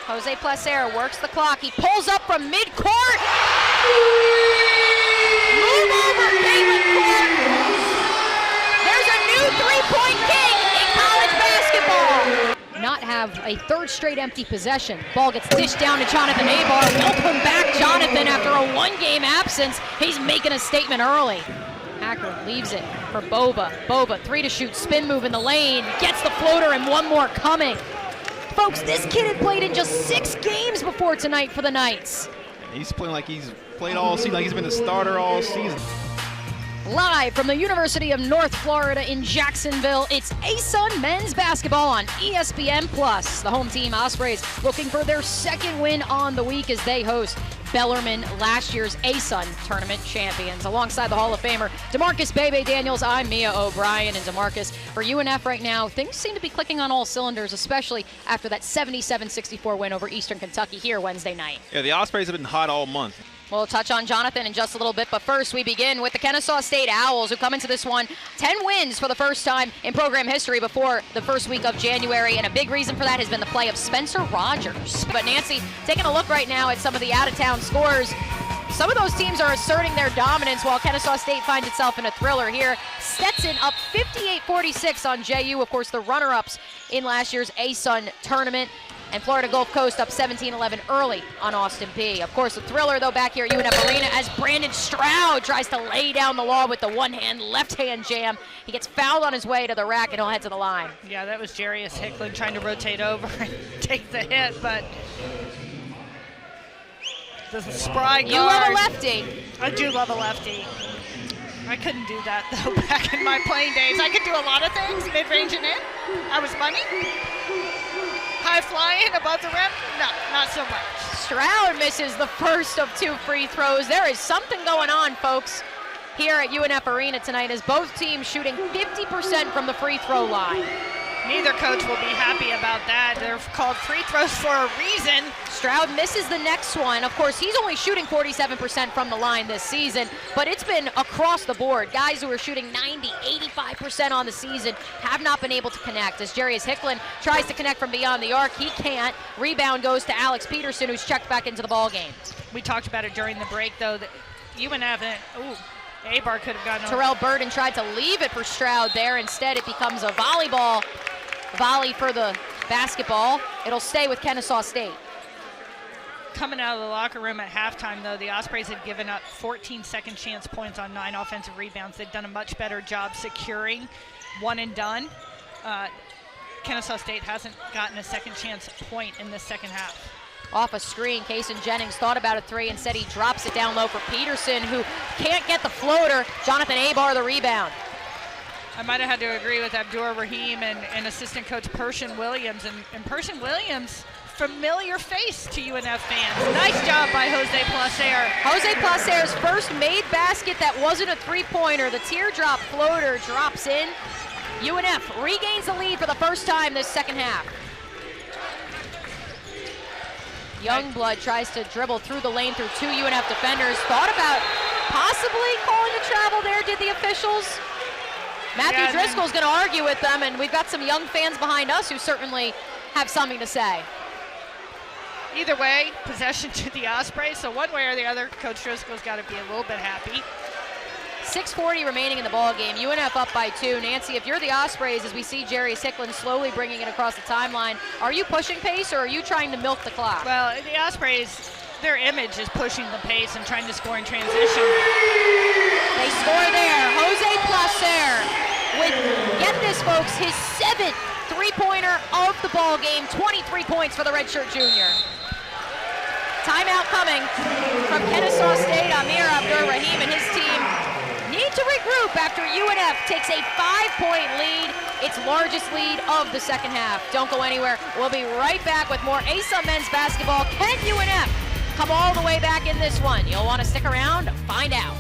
Jose Placer works the clock. He pulls up from midcourt. Move over, Caitlin Court. There's a new three-point king in college basketball. Not have a third straight empty possession. Ball gets dished down to Jonathan Abar. Welcome back, Jonathan, after a one-game absence. He's making a statement early. Hacker leaves it for Boba. Boba, three to shoot, spin move in the lane, gets the floater, and one more coming. Folks, this kid had played in just 6 games before tonight for the Knights. He's playing like he's played all season, like he's been a starter all season. Live from the University of North Florida in Jacksonville, it's ASUN men's basketball on ESPN+. The home team, Ospreys, looking for their second win on the week as they host Bellarmine, last year's ASUN tournament champions. Alongside the Hall of Famer, DeMarcus Bebe Daniels, I'm Mia O'Brien. And DeMarcus, for UNF right now, things seem to be clicking on all cylinders, especially after that 77-64 win over Eastern Kentucky here Wednesday night. Yeah, the Ospreys have been hot all month. We'll touch on Jonathan in just a little bit, but first we begin with the Kennesaw State Owls, who come into this one 10 wins for the first time in program history before the first week of January, and a big reason for that has been the play of Spencer Rogers. But Nancy, taking a look right now at some of the out-of-town scores, some of those teams are asserting their dominance while Kennesaw State finds itself in a thriller here. Stetson up 58-46 on JU, of course the runner-ups in last year's ASUN tournament. And Florida Gulf Coast up 17-11 early on Austin Peay. Of course, a thriller, though, back here at UNF Arena as Brandon Stroud tries to lay down the law with the one-hand, left-hand jam. He gets fouled on his way to the rack, and he'll head to the line. Yeah, that was Jarius Hicklin trying to rotate over and take the hit, but the spry guard. You love a lefty. I do love a lefty. I couldn't do that, though, back in my playing days. I could do a lot of things, mid-range and in. I was money. High flying above the rim? No, not so much. Stroud misses the first of 2 free throws. There is something going on, folks, here at UNF Arena tonight as both teams shooting 50% from the free throw line. Neither coach will be happy about that. They're called free throws for a reason. Stroud misses the next one. Of course, he's only shooting 47% from the line this season, but it's been across the board. Guys who are shooting 90, 85% on the season have not been able to connect. As Jarius Hicklin tries to connect from beyond the arc, he can't. Rebound goes to Alex Peterson, who's checked back into the ball game. We talked about it during the break, though. That UNF, Abar could have gotten over. Terrell Burden tried to leave it for Stroud there. Instead, it becomes a volley for the basketball. It'll stay with Kennesaw State. Coming out of the locker room at halftime, though, the Ospreys had given up 14 second chance points on 9 offensive rebounds. They've done a much better job securing one and done. Kennesaw State hasn't gotten a second chance point in the second half. Off a screen, Kaysen Jennings thought about a 3. Instead, he drops it down low for Peterson, who can't get the floater. Jonathan Abar the rebound. I might have had to agree with Abdur Rahim and assistant coach Pershing Williams. And Pershing Williams, familiar face to UNF fans. Nice job by Jose Placer. Jose Placer's first made basket that wasn't a three-pointer. The teardrop floater drops in. UNF regains the lead for the first time this second half. Youngblood tries to dribble through the lane through 2 UNF defenders. Thought about possibly calling a travel there, did the officials? Matthew Driscoll's going to argue with them, and we've got some young fans behind us who certainly have something to say. Either way, possession to the Ospreys, so one way or the other, Coach Driscoll's got to be a little bit happy. 6:40 remaining in the ball game. UNF up by 2. Nancy, if you're the Ospreys, as we see Jarius Hicklin slowly bringing it across the timeline, are you pushing pace or are you trying to milk the clock? Well, the Ospreys, their image is pushing the pace and trying to score in transition. They score there. Jose Placer with, get this folks, his 7th three-pointer of the ball game. 23 points for the redshirt junior. Timeout coming from Kennesaw State. Amir Abdur Rahim and his team need to regroup after UNF takes a 5-point lead, its largest lead of the second half. Don't go anywhere. We'll be right back with more ASUN men's basketball. Can UNF come all the way back in this one? You'll want to stick around to find out.